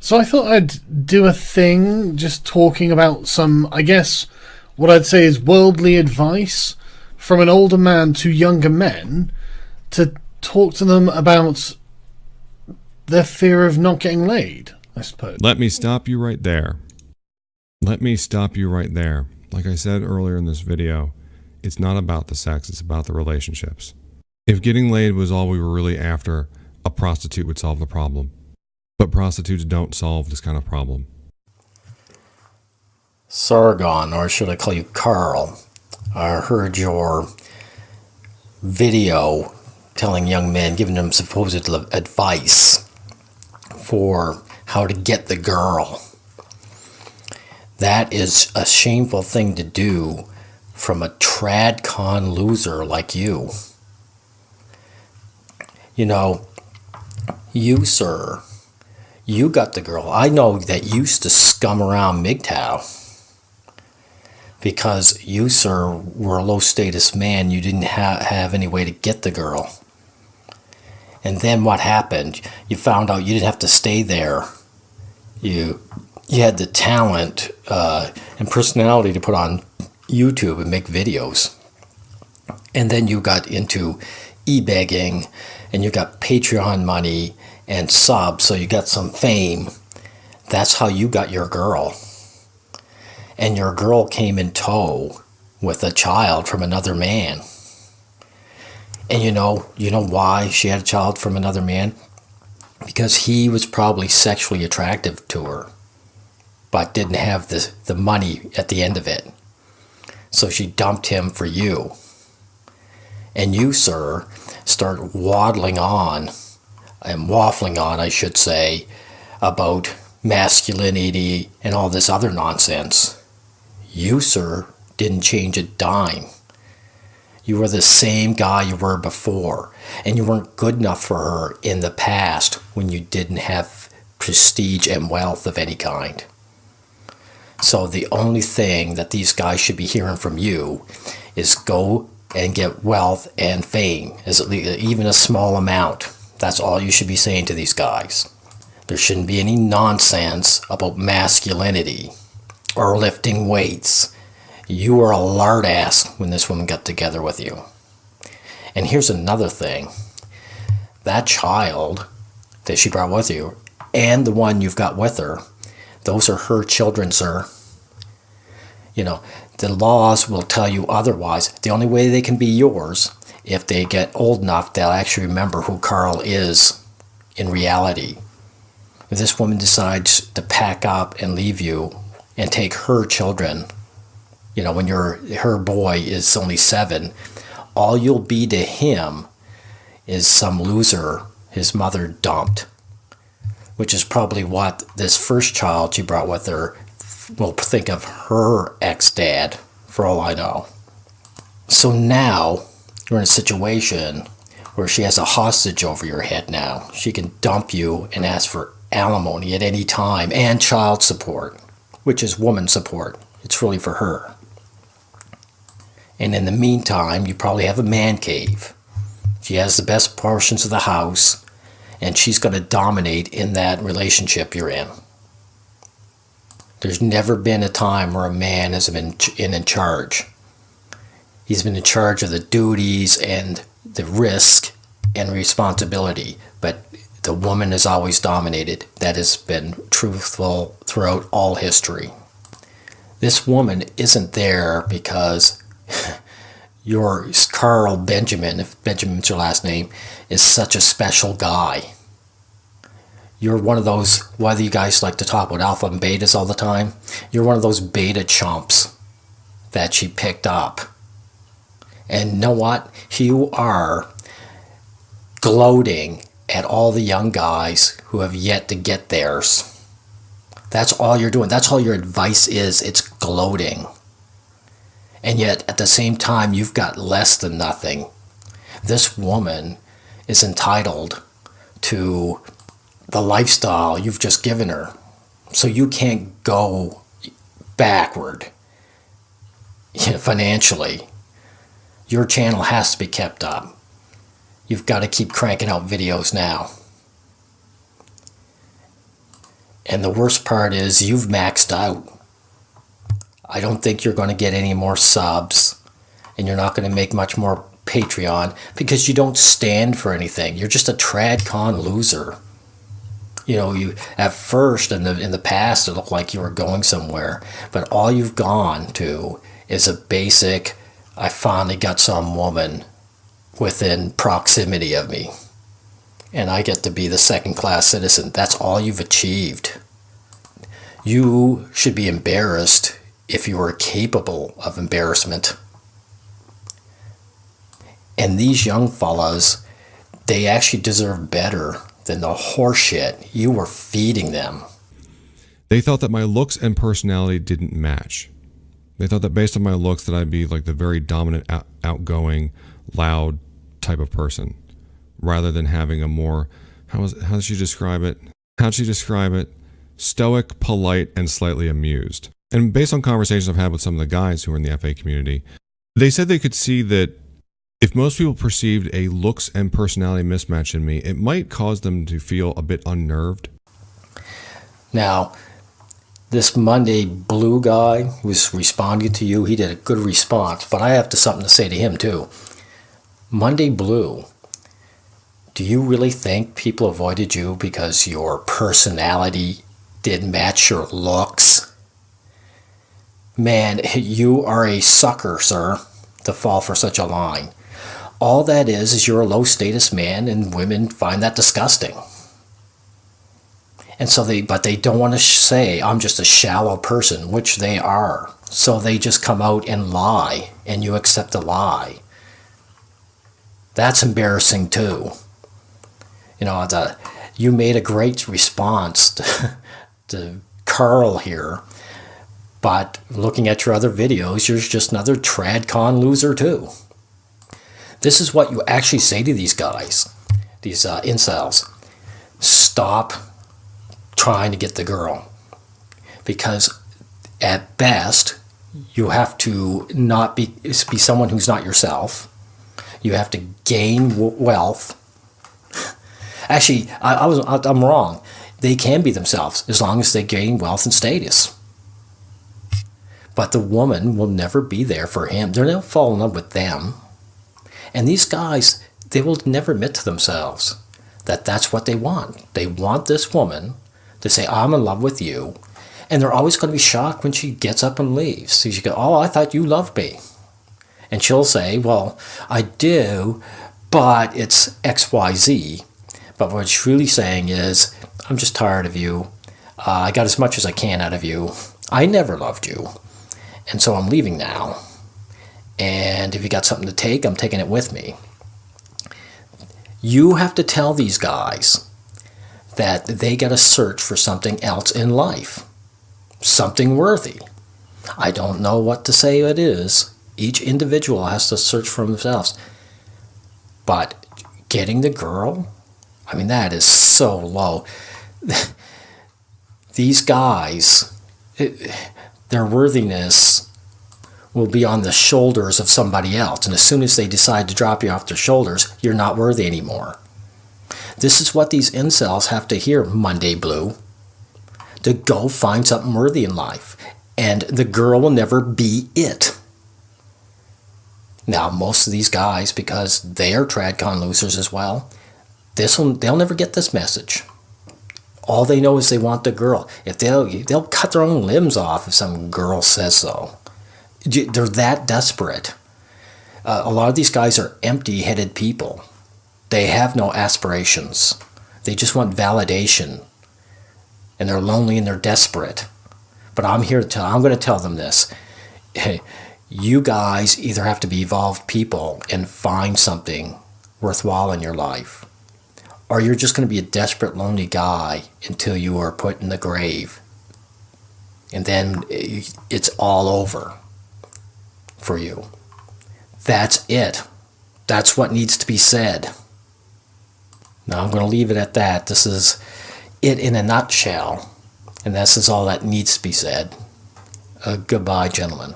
So I thought I'd do a thing just talking about some, I guess, what I'd say is worldly advice from an older man to younger men to talk to them about their fear of not getting laid, I suppose. Let me stop you right there. Let me stop you right there. Like I said earlier in this video, it's not about the sex, it's about the relationships. If getting laid was all we were really after, a prostitute would solve the problem. But prostitutes don't solve this kind of problem. Sargon, or should I call you Carl, I heard your video telling young men, giving them supposed advice for how to get the girl. That is a shameful thing to do from a tradcon loser like you. You know, you, sir, you got the girl. I know that you used to scum around MGTOW because you, sir, were a low status man. You didn't have any way to get the girl. And then what happened? You found out you didn't have to stay there. You had the talent and personality to put on YouTube and make videos. And then you got into e-begging, and you got Patreon money and subs, so you got some fame. That's how you got your girl. And your girl came in tow with a child from another man. And you know why she had a child from another man? Because he was probably sexually attractive to her, but didn't have the money at the end of it. So she dumped him for you. And you, sir, start waddling on, and waffling on, I should say, about masculinity and all this other nonsense. You, sir, didn't change a dime. You were the same guy you were before, and you weren't good enough for her in the past when you didn't have prestige and wealth of any kind. So the only thing that these guys should be hearing from you is go and get wealth and fame, even a small amount. That's all you should be saying to these guys. There shouldn't be any nonsense about masculinity or lifting weights. You were a lard ass when this woman got together with you. And here's another thing. That child that she brought with you, and the one you've got with her, those are her children, sir. You know, the laws will tell you otherwise. The only way they can be yours, if they get old enough, they'll actually remember who Carl is in reality. If this woman decides to pack up and leave you and take her children, you know, when her boy is only 7, all you'll be to him is some loser his mother dumped, which is probably what this first child she brought with her will think of her ex-dad, for all I know. So now you're in a situation where she has a hostage over your head now. She can dump you and ask for alimony at any time, and child support, which is woman support. It's really for her. And in the meantime, you probably have a man cave. She has the best portions of the house, and she's going to dominate in that relationship you're in. There's never been a time where a man has been in charge. He's been in charge of the duties and the risk and responsibility, but the woman has always dominated. That has been truthful throughout all history. This woman isn't there because your Carl Benjamin, if Benjamin's your last name, is such a special guy. You're one of those, why do you guys like to talk about alpha and betas all the time? You're one of those beta chumps that she picked up. And you know what? You are gloating at all the young guys who have yet to get theirs. That's all you're doing. That's all your advice is. It's gloating. And yet, at the same time, you've got less than nothing. This woman is entitled to the lifestyle you've just given her. So you can't go backward financially. Your channel has to be kept up. You've got to keep cranking out videos now. And the worst part is you've maxed out. I don't think you're going to get any more subs, and you're not going to make much more Patreon because you don't stand for anything. You're just a tradcon loser. You know, you at first in the past it looked like you were going somewhere, but all you've gone to is a basic, I finally got some woman within proximity of me, and I get to be the second-class citizen. That's all you've achieved. You should be embarrassed if you were capable of embarrassment. And these young fellas, they actually deserve better than the horseshit you were feeding them. They thought that my looks and personality didn't match. They thought that based on my looks that I'd be like the very dominant, outgoing, loud type of person, rather than having a more, how does she describe it? How'd she describe it? Stoic, polite, and slightly amused. And based on conversations I've had with some of the guys who are in the FA community, they said they could see that if most people perceived a looks and personality mismatch in me, it might cause them to feel a bit unnerved. Now, this Monday Blue guy who's responding to you, he did a good response, but I have something to say to him too. Monday Blue, do you really think people avoided you because your personality didn't match your looks? Man, you are a sucker, sir, to fall for such a line. All that is you're a low-status man, and women find that disgusting. And so they don't want to say, I'm just a shallow person, which they are. So they just come out and lie, and you accept the lie. That's embarrassing too. You know, you made a great response to Carl here, but looking at your other videos, you're just another tradcon loser too. This is what you actually say to these guys, these incels. Stop trying to get the girl. Because at best, you have to not be someone who's not yourself. You have to gain wealth. Actually, I'm wrong. They can be themselves as long as they gain wealth and status. But the woman will never be there for him. They'll never fall in love with them. And these guys, they will never admit to themselves that that's what they want. They want this woman to say, I'm in love with you. And they're always going to be shocked when she gets up and leaves. So you go, oh, I thought you loved me. And she'll say, well, I do, but it's XYZ. But what she's really saying is, I'm just tired of you. I got as much as I can out of you. I never loved you. And so I'm leaving now. And if you got something to take, I'm taking it with me. You have to tell these guys that they got to search for something else in life. Something worthy. I don't know what to say it is. Each individual has to search for themselves. But getting the girl, I mean, that is so low. These guys, their worthiness will be on the shoulders of somebody else. And as soon as they decide to drop you off their shoulders, you're not worthy anymore. This is what these incels have to hear, Monday Blue. To go find something worthy in life. And the girl will never be it. Now, most of these guys, because they are tradcon losers as well, they'll never get this message. All they know is they want the girl. If they'll cut their own limbs off if some girl says so. They're that desperate. A lot of these guys are empty-headed people. They have no aspirations. They just want validation. And they're lonely and they're desperate. But I'm going to tell them this. You guys either have to be evolved people and find something worthwhile in your life, or you're just going to be a desperate, lonely guy until you are put in the grave. And then it's all over for you. That's it. That's what needs to be said. Now I'm going to leave it at that. This is it in a nutshell. And this is all that needs to be said. Goodbye, gentlemen.